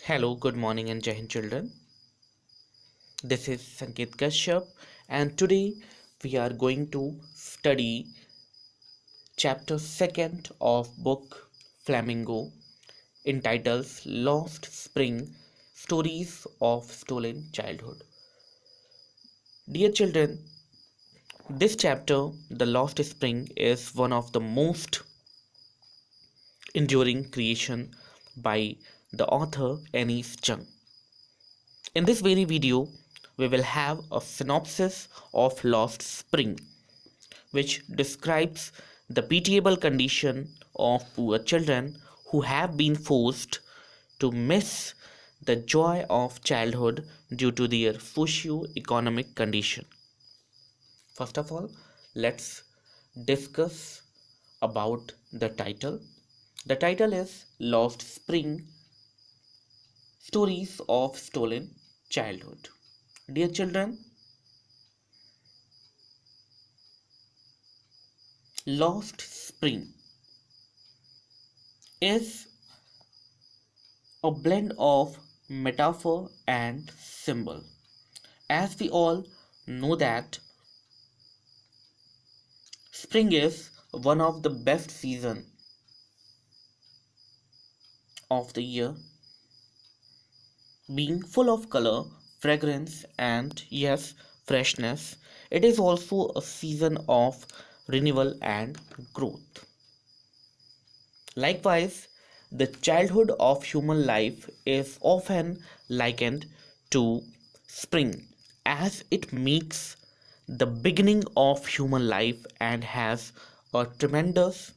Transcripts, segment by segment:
Hello, good morning and Jai Hind children. This is Sanket Kashyap and today we are going to study chapter 2nd of book Flamingo entitled Lost Spring Stories of Stolen Childhood. Dear children, this chapter, The Lost Spring, is one of the most enduring creation by the author Annie's Chung. In this very video, we will have a synopsis of Lost Spring, which describes the pitiable condition of poor children who have been forced to miss the joy of childhood due to their socio-economic condition. First of all, let's discuss about the title. The title is Lost Spring Stories of Stolen Childhood. Dear children, Lost Spring is a blend of metaphor and symbol. As we all know that spring is one of the best season of the year, being full of color, fragrance and yes, freshness. It is also a season of renewal and growth. Likewise, the childhood of human life is often likened to spring, as it makes the beginning of human life and has a tremendous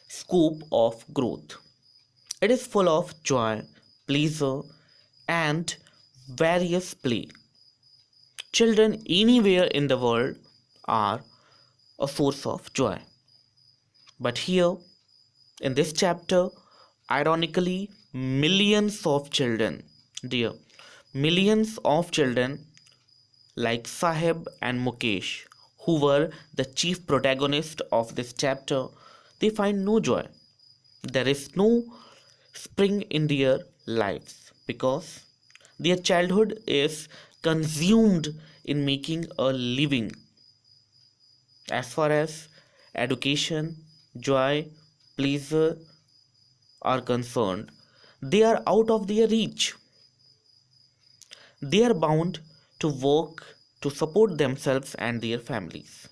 scope of growth. It is full of joy, pleasure, and various play. Children anywhere in the world are a source of joy. But here in this chapter, ironically, millions of children like Sahib and Mukesh, who were the chief protagonist of this chapter, they find no joy. There is no spring in their lives because their childhood is consumed in making a living. As far as education, joy, pleasure are concerned, they are out of their reach. They are bound to work to support themselves and their families.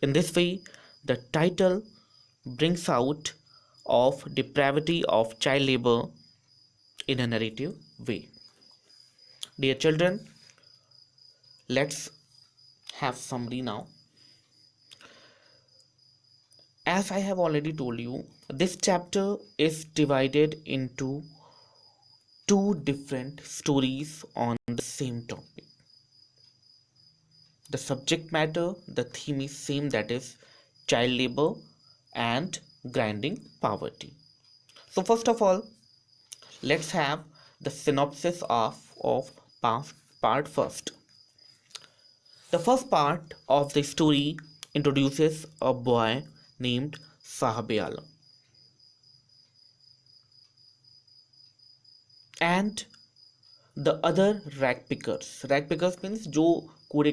In this way, the title brings out of depravity of child labor in a narrative way. Dear children, let's have summary now. As I have already told you, this chapter is divided into two different stories on the same topic. The subject matter, the theme is same, that is child labor and grinding poverty. So first of all, let's have the synopsis of part first. The first part of the story introduces a boy named Sahabe and the other rag pickers. Rag pickers means जो कूड़े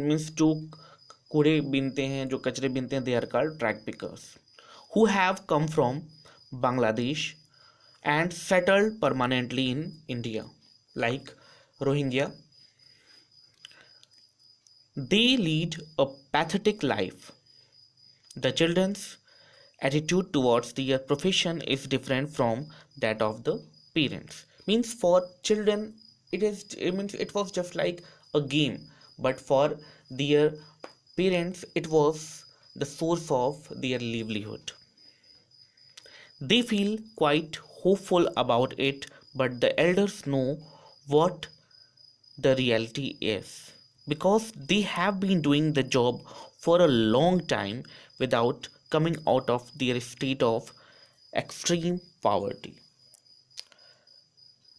means जो कूड़े बीनते हैं, जो कचरे बीनते हैं, they are called rag pickers, who have come from Bangladesh and settled permanently in India, like Rohingya. They lead a pathetic life. The children's attitude towards their profession is different from that of the parents. Means for children it means it was just like a game, but for their parents it was the source of their livelihood. They feel quite hopeful about it, but the elders know what the reality is because they have been doing the job for a long time without coming out of their state of extreme poverty.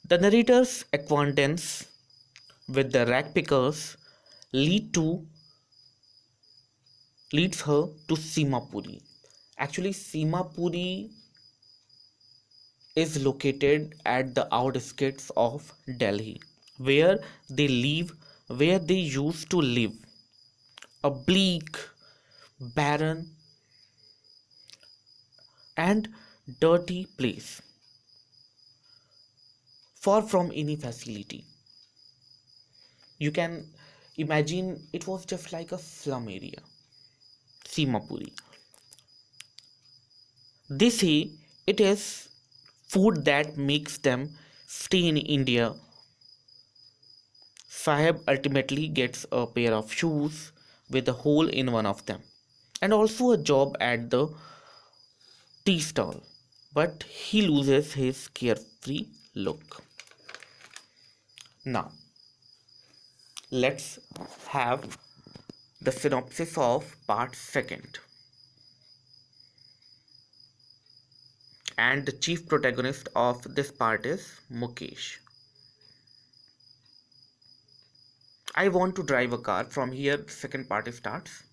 The narrator's acquaintance with the rag pickers lead to leads her to Simapuri. Actually, Simapuri is located at the outskirts of Delhi, where they live, where they used to live. A bleak, barren, and dirty place, far from any facility. You can imagine it was just like a slum area, Simapuri. They say it is food that makes them stay in India. Sahib ultimately gets a pair of shoes with a hole in one of them, and also a job at the tea stall. But he loses his carefree look. Now, let's have the synopsis of part second. And the chief protagonist of this part is Mukesh. I want to drive a car. From here, the second part starts.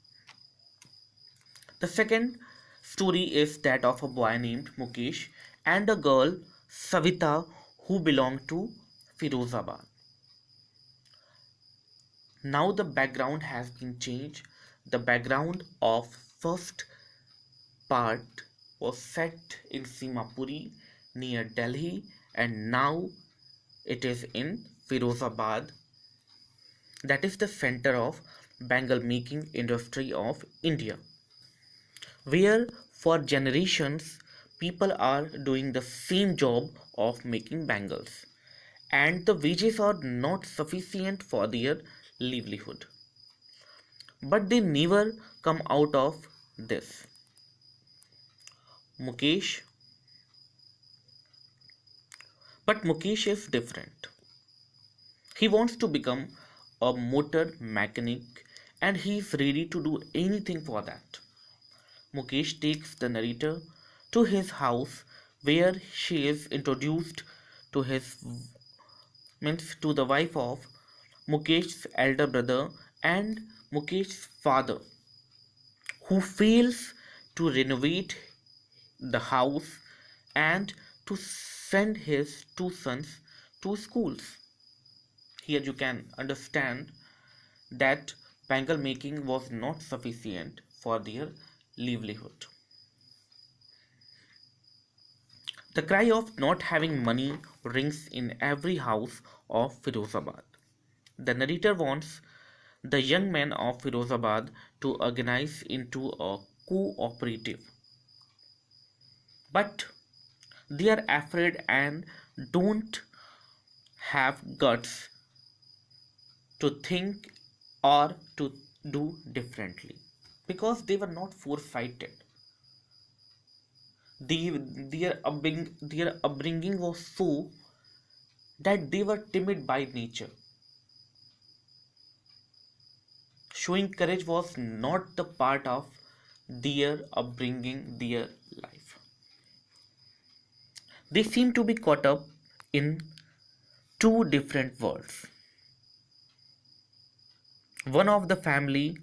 The second story is that of a boy named Mukesh and a girl, Savita, who belong to Firozabad. Now the background has been changed. The background of first part was set in Simapuri near Delhi, and now it is in Firozabad, that is the center of bangle making industry of India, where for generations people are doing the same job of making bangles, and the wages are not sufficient for their livelihood, but they never come out of this. Mukesh, but Mukesh is different. He wants to become a motor mechanic, and he is ready to do anything for that. Mukesh takes the narrator to his house, where she is introduced to his means to the wife of Mukesh's elder brother and Mukesh's father, who fails to renovate the house and to send his two sons to schools. Here you can understand that bangle making was not sufficient for their livelihood. The cry of not having money rings in every house of Firozabad. The narrator wants the young men of Firozabad to organize into a cooperative, but they are afraid and don't have guts to think or to do differently, because they were not foresighted. Their upbringing was so that they were timid by nature. Showing courage was not the part of their upbringing, their life. They seem to be caught up in two different worlds. One of the family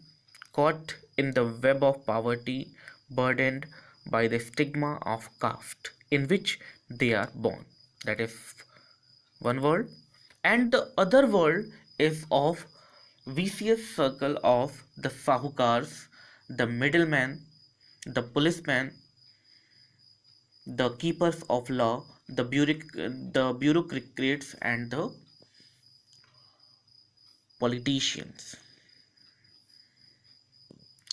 caught in the web of poverty, burdened by the stigma of caste in which they are born. That is one world. And the other world is of vicious circle of the sahukars, the middlemen, the policemen, the keepers of law, the bureaucrats, and the politicians.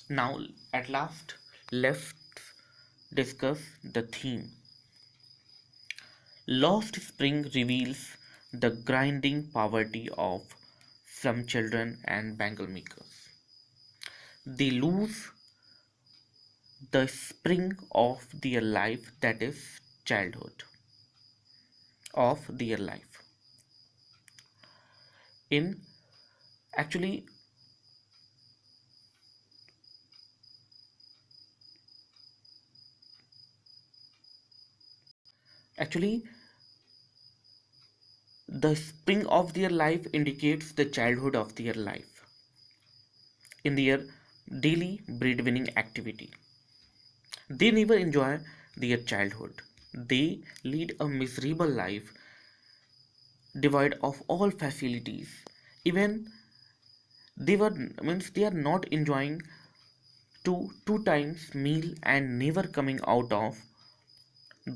Now, at last, let's discuss the theme. Lost Spring reveals the grinding poverty of some children and bangle makers. They lose the spring of their life, that is childhood of their life. In actually actually the spring of their life indicates the childhood of their life in their daily breadwinning activity. They never enjoy their childhood. They lead a miserable life, devoid of all facilities. Even they were means they are not enjoying two times meal and never coming out of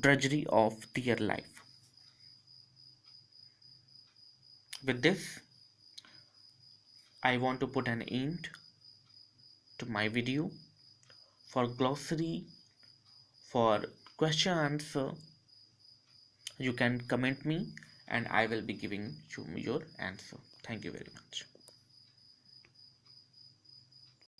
drudgery of their life. With this, I want to put an end to my video. For glossary, for question answer, you can comment me and I will be giving you your answer. Thank you very much.